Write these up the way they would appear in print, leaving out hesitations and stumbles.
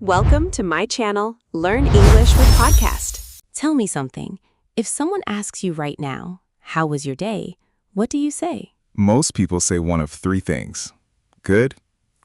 Welcome to my channel, Learn English with Podcast. Tell me something. If someone asks you right now, how was your day? What do you say? Most people say one of three things: good,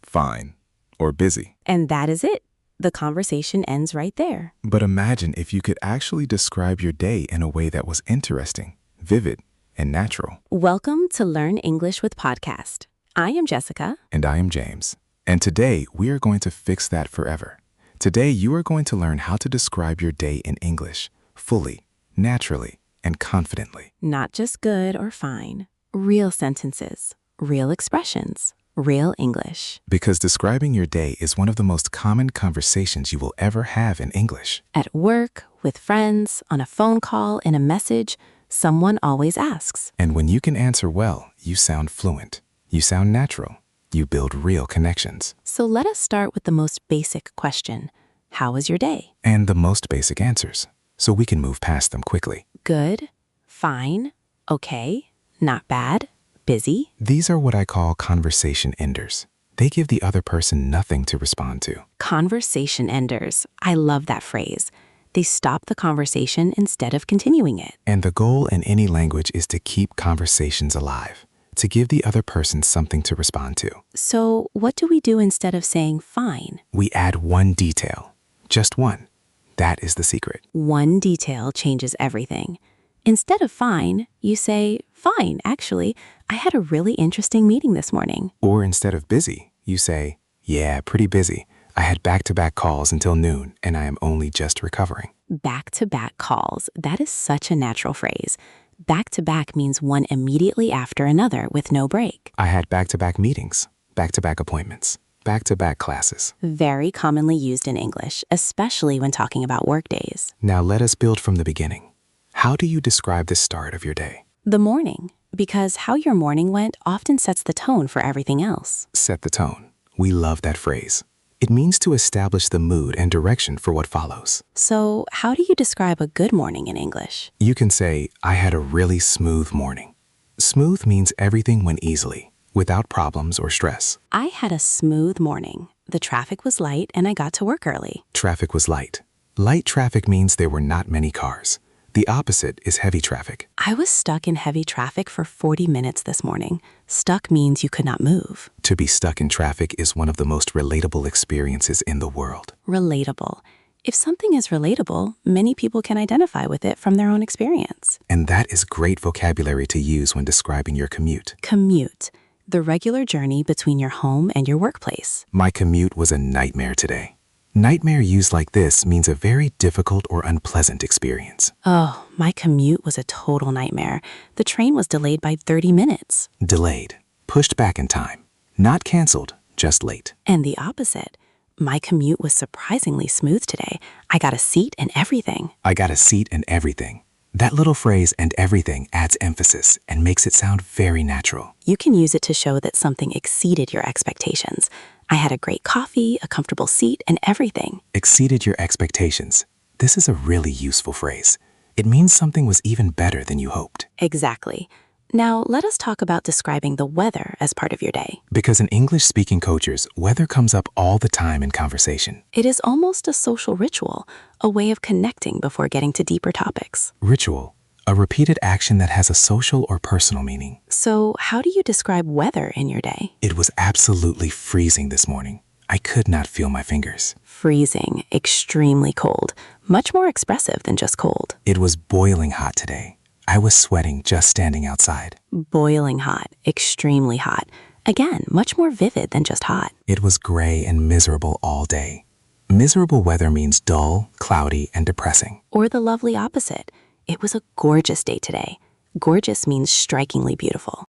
fine, or busy. And that is it. The conversation ends right there. But imagine if you could actually describe your day in a way that was interesting, vivid, and natural. Welcome to Learn English with Podcast. I am Jessica. And I am James. And today, we are going to fix that forever. Today, you are going to learn how to describe your day in English, fully, naturally, and confidently. Not just good or fine. Real sentences, real expressions, real English. Because describing your day is one of the most common conversations you will ever have in English. At work, with friends, on a phone call, in a message, someone always asks. And when you can answer well, you sound fluent. You sound natural. You build real connections. So let us start with the most basic question. How was your day? And the most basic answers, so we can move past them quickly. Good, fine, okay, not bad, busy. These are what I call conversation enders. They give the other person nothing to respond to. Conversation enders. I love that phrase. They stop the conversation instead of continuing it. And the goal in any language is to keep conversations alive, to give the other person something to respond to. So what do we do instead of saying fine? We add one detail, just one. That is the secret. One detail changes everything. Instead of fine, you say, fine, actually, I had a really interesting meeting this morning. Or instead of busy, you say, yeah, pretty busy. I had back-to-back calls until noon, and I am only just recovering. Back-to-back calls. That is such a natural phrase. Back-to-back means one immediately after another with no break. I had back-to-back meetings, back-to-back appointments, back-to-back classes. Very commonly used in English, especially when talking about work days. Now let us build from the beginning. How do you describe the start of your day? The morning, because how your morning went often sets the tone for everything else. Set the tone. We love that phrase. It means to establish the mood and direction for what follows. So, how do you describe a good morning in English? You can say, I had a really smooth morning. Smooth means everything went easily, without problems or stress. I had a smooth morning. The traffic was light and I got to work early. Traffic was light. Light traffic means there were not many cars. The opposite is heavy traffic. I was stuck in heavy traffic for 40 minutes this morning. Stuck means you could not move. To be stuck in traffic is one of the most relatable experiences in the world. Relatable. If something is relatable, many people can identify with it from their own experience. And that is great vocabulary to use when describing your commute. Commute. The regular journey between your home and your workplace. My commute was a nightmare today. Nightmare used like this means a very difficult or unpleasant experience. Oh, my commute was a total nightmare. The train was delayed by 30 minutes. Delayed. Pushed back in time. Not canceled, just late. And the opposite. My commute was surprisingly smooth today. I got a seat and everything. I got a seat and everything. That little phrase, and everything, adds emphasis and makes it sound very natural. You can use it to show that something exceeded your expectations. I had a great coffee, a comfortable seat, and everything. Exceeded your expectations. This is a really useful phrase. It means something was even better than you hoped. Exactly. Now, let us talk about describing the weather as part of your day. Because in English-speaking cultures, weather comes up all the time in conversation. It is almost a social ritual, a way of connecting before getting to deeper topics. Ritual. A repeated action that has a social or personal meaning. So, how do you describe weather in your day? It was absolutely freezing this morning. I could not feel my fingers. Freezing, extremely cold, much more expressive than just cold. It was boiling hot today. I was sweating just standing outside. Boiling hot, extremely hot. Again, much more vivid than just hot. It was gray and miserable all day. Miserable weather means dull, cloudy, and depressing. Or the lovely opposite. It was a gorgeous day today. Gorgeous means strikingly beautiful.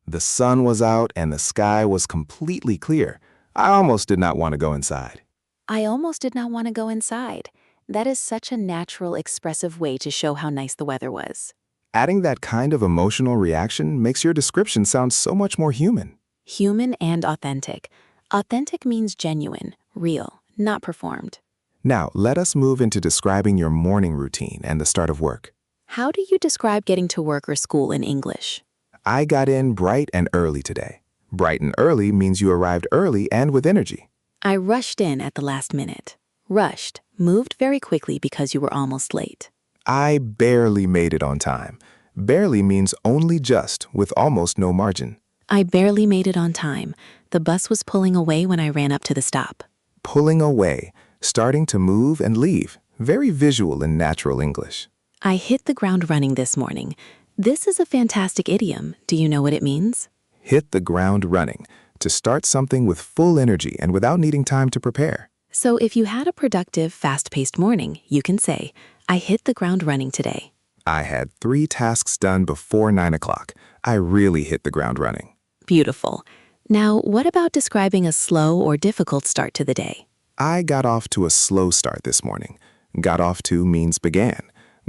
The sun was out and the sky was completely clear. I almost did not want to go inside. I almost did not want to go inside. That is such a natural, expressive way to show how nice the weather was. Adding that kind of emotional reaction makes your description sound so much more human. Human and authentic. Authentic means genuine, real, not performed. Now, let us move into describing your morning routine and the start of work. How do you describe getting to work or school in English? I got in bright and early today. Bright and early means you arrived early and with energy. I rushed in at the last minute. Rushed, moved very quickly because you were almost late. I barely made it on time. Barely means only just, with almost no margin. I barely made it on time. The bus was pulling away when I ran up to the stop. Pulling away, starting to move and leave. Very visual in natural English. I hit the ground running this morning. This is a fantastic idiom. Do you know what it means? Hit the ground running. To start something with full energy and without needing time to prepare. So if you had a productive, fast-paced morning, you can say, I hit the ground running today. I had 3 tasks done before 9 o'clock. I really hit the ground running. Beautiful. Now, what about describing a slow or difficult start to the day? I got off to a slow start this morning. Got off to means began.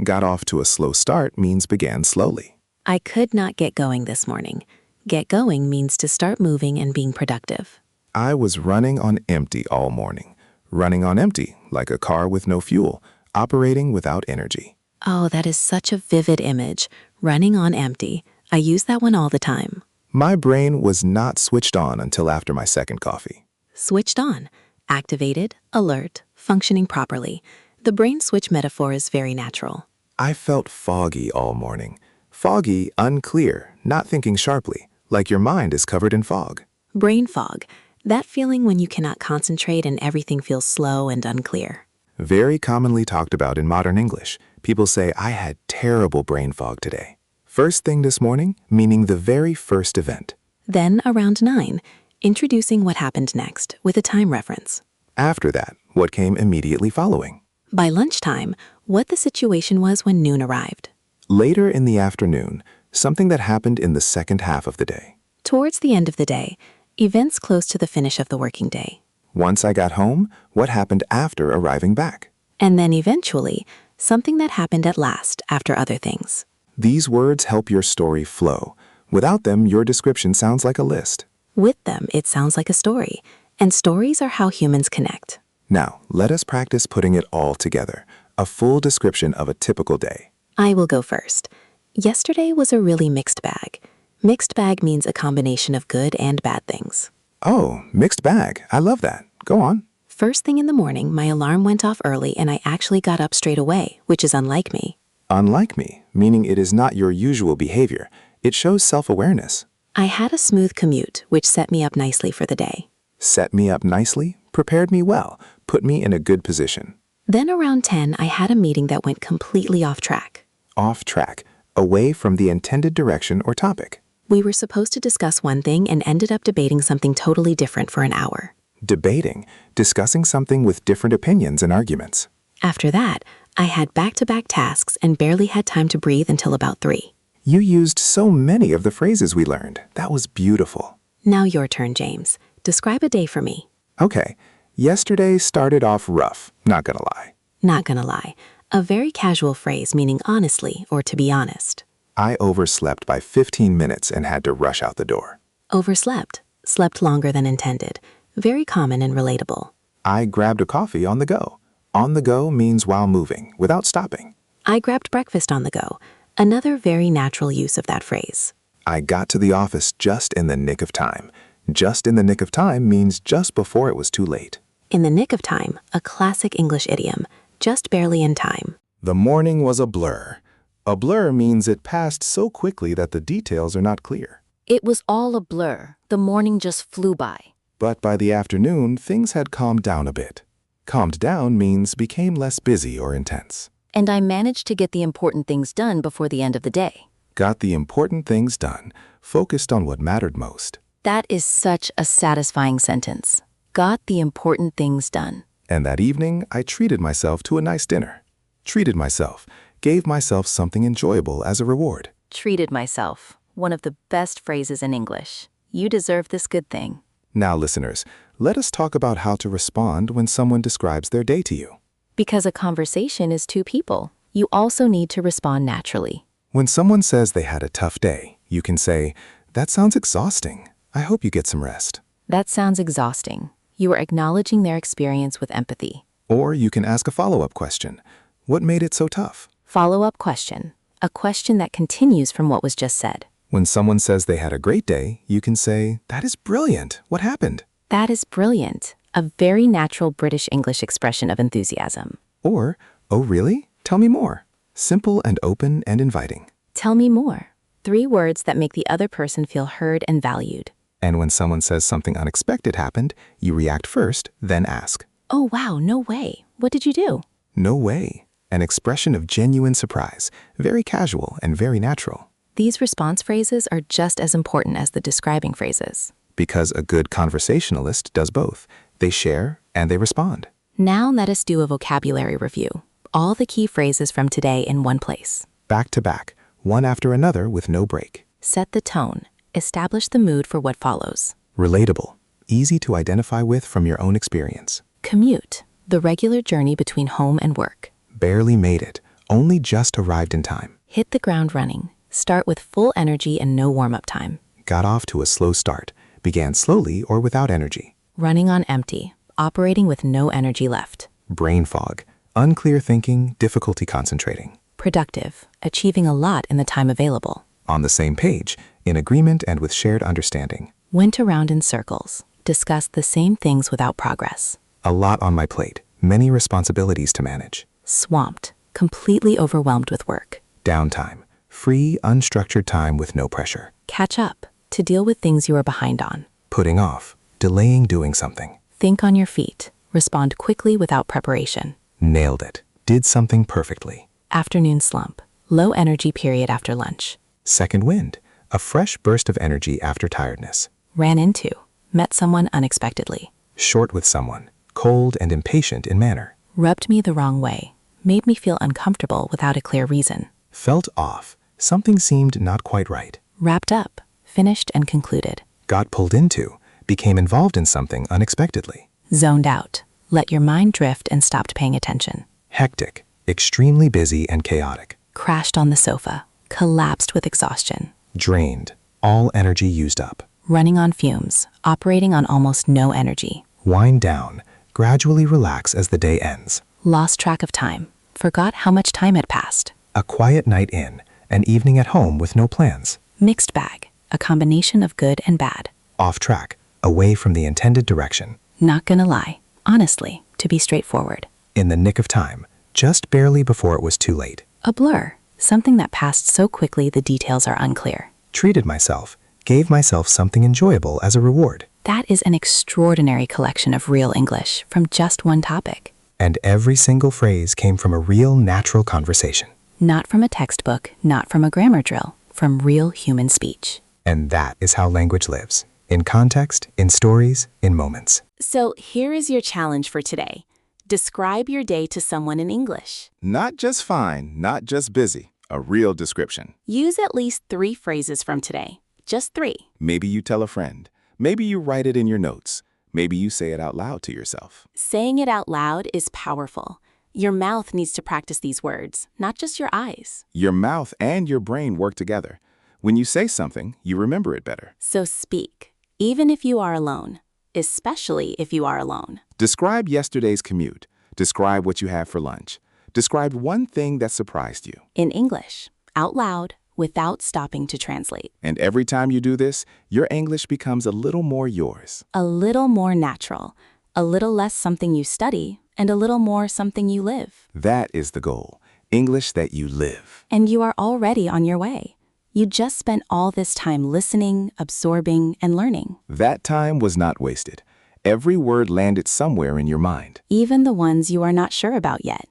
Got off to a slow start means began slowly. I could not get going this morning. Get going means to start moving and being productive. I was running on empty all morning. Running on empty, like a car with no fuel, operating without energy. Oh, that is such a vivid image. Running on empty. I use that one all the time. My brain was not switched on until after my second coffee. Switched on. Activated, alert, functioning properly. The brain switch metaphor is very natural. I felt foggy all morning. Foggy, unclear, not thinking sharply, like your mind is covered in fog. Brain fog. That feeling when you cannot concentrate and everything feels slow and unclear. Very commonly talked about in modern English. People say, I had terrible brain fog today. First thing this morning, meaning the very first event. Then around 9, introducing what happened next with a time reference. After that, what came immediately following. By lunchtime, what the situation was when noon arrived. Later in the afternoon, something that happened in the second half of the day. Towards the end of the day, events close to the finish of the working day. Once I got home, what happened after arriving back. And then eventually, something that happened at last after other things. These words help your story flow. Without them, your description sounds like a list. With them, it sounds like a story. And stories are how humans connect. Now, let us practice putting it all together. A full description of a typical day. I will go first. Yesterday was a really mixed bag. Mixed bag means a combination of good and bad things. Oh, mixed bag. I love that. Go on. First thing in the morning, my alarm went off early and I actually got up straight away, which is unlike me. Unlike me, meaning it is not your usual behavior. It shows self-awareness. I had a smooth commute, which set me up nicely for the day. Set me up nicely, prepared me well, put me in a good position. Then around 10, I had a meeting that went completely off track. Off track, away from the intended direction or topic. We were supposed to discuss one thing and ended up debating something totally different for an hour. Debating, discussing something with different opinions and arguments. After that, I had back-to-back tasks and barely had time to breathe until about 3. You used so many of the phrases we learned. That was beautiful. Now your turn, James. Describe a day for me. Okay, yesterday started off rough, not gonna lie. Not gonna lie. A very casual phrase meaning honestly or to be honest. I overslept by 15 minutes and had to rush out the door. Overslept. Slept longer than intended. Very common and relatable. I grabbed a coffee on the go. On the go means while moving, without stopping. I grabbed breakfast on the go. Another very natural use of that phrase. I got to the office just in the nick of time. Just in the nick of time means just before it was too late. In the nick of time, a classic English idiom. Just barely in time. The morning was a blur. A blur means it passed so quickly that the details are not clear. It was all a blur. The morning just flew by. But by the afternoon, things had calmed down a bit. Calmed down means became less busy or intense. And I managed to get the important things done before the end of the day. Got the important things done, focused on what mattered most. That is such a satisfying sentence. Got the important things done. And that evening, I treated myself to a nice dinner. Treated myself, gave myself something enjoyable as a reward. Treated myself. One of the best phrases in English. You deserve this good thing. Now, listeners, let us talk about how to respond when someone describes their day to you. Because a conversation is two people, you also need to respond naturally. When someone says they had a tough day, you can say, "That sounds exhausting. I hope you get some rest." That sounds exhausting. You are acknowledging their experience with empathy. Or you can ask a follow-up question. What made it so tough? Follow-up question. A question that continues from what was just said. When someone says they had a great day, you can say, "That is brilliant. What happened?" That is brilliant. a very natural British English expression of enthusiasm. Or, oh really? Tell me more. Simple and open and inviting. Tell me more. 3 words that make the other person feel heard and valued. And when someone says something unexpected happened, you react first, then ask. Oh wow, no way. What did you do? No way. An expression of genuine surprise, very casual and very natural. These response phrases are just as important as the describing phrases. Because a good conversationalist does both. They share and they respond. Now let us do a vocabulary review. All the key phrases from today in one place. Back to back, one after another with no break. Set the tone. Establish the mood for what follows. Relatable, easy to identify with from your own experience. Commute, the regular journey between home and work. Barely made it, only just arrived in time. Hit the ground running. Start with full energy and no warm-up time. Got off to a slow start, began slowly or without energy. Running on empty, operating with no energy left. Brain fog, unclear thinking, difficulty concentrating. Productive, achieving a lot in the time available. On the same page, in agreement and with shared understanding. Went around in circles, discussed the same things without progress. A lot on my plate, many responsibilities to manage. Swamped, completely overwhelmed with work. Downtime, free, unstructured time with no pressure. Catch up, to deal with things you are behind on. Putting off, delaying doing something. Think on your feet, respond quickly without preparation. Nailed it, did something perfectly. Afternoon slump, low energy period after lunch. Second wind, a fresh burst of energy after tiredness. Ran into, met someone unexpectedly. Short with someone, cold and impatient in manner. Rubbed me the wrong way, made me feel uncomfortable without a clear reason. Felt off, something seemed not quite right. Wrapped up, finished and concluded. Got pulled into, became involved in something unexpectedly. Zoned out, let your mind drift and stopped paying attention. Hectic, extremely busy and chaotic. Crashed on the sofa, collapsed with exhaustion. Drained, all energy used up. Running on fumes, operating on almost no energy. Wind down, gradually relax as the day ends. Lost track of time, forgot how much time had passed. A quiet night in, an evening at home with no plans. Mixed bag, a combination of good and bad. Off track, away from the intended direction. Not gonna lie, honestly, to be straightforward. In the nick of time, just barely before it was too late. A blur, something that passed so quickly the details are unclear. Treated myself, gave myself something enjoyable as a reward. That is an extraordinary collection of real English from just one topic. And every single phrase came from a real natural conversation. Not from a textbook, not from a grammar drill, from real human speech. And that is how language lives. In context, in stories, in moments. So here is your challenge for today. Describe your day to someone in English. Not just fine, not just busy. A real description. Use at least 3 phrases from today. Just 3. Maybe you tell a friend. Maybe you write it in your notes. Maybe you say it out loud to yourself. Saying it out loud is powerful. Your mouth needs to practice these words, not just your eyes. Your mouth and your brain work together. When you say something, you remember it better. So speak, even if you are alone, especially if you are alone. Describe yesterday's commute. Describe what you had for lunch. Describe one thing that surprised you. In English, out loud, without stopping to translate. And every time you do this, your English becomes a little more yours. A little more natural, a little less something you study, and a little more something you live. That is the goal. English that you live. And you are already on your way. You just spent all this time listening, absorbing, and learning. That time was not wasted. Every word landed somewhere in your mind. Even the ones you are not sure about yet.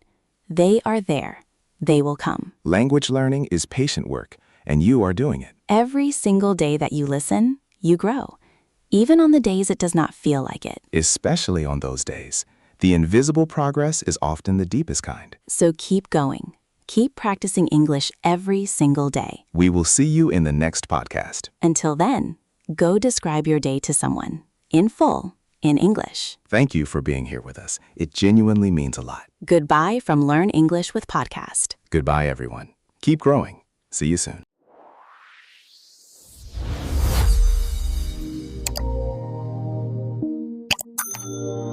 They are there. They will come. Language learning is patient work, and you are doing it. Every single day that you listen, you grow. Even on the days it does not feel like it. Especially on those days. The invisible progress is often the deepest kind. So keep going. Keep practicing English every single day. We will see you in the next podcast. Until then, go describe your day to someone, in full, in English. Thank you for being here with us. It genuinely means a lot. Goodbye from Learn English with Podcast. Goodbye, everyone. Keep growing. See you soon.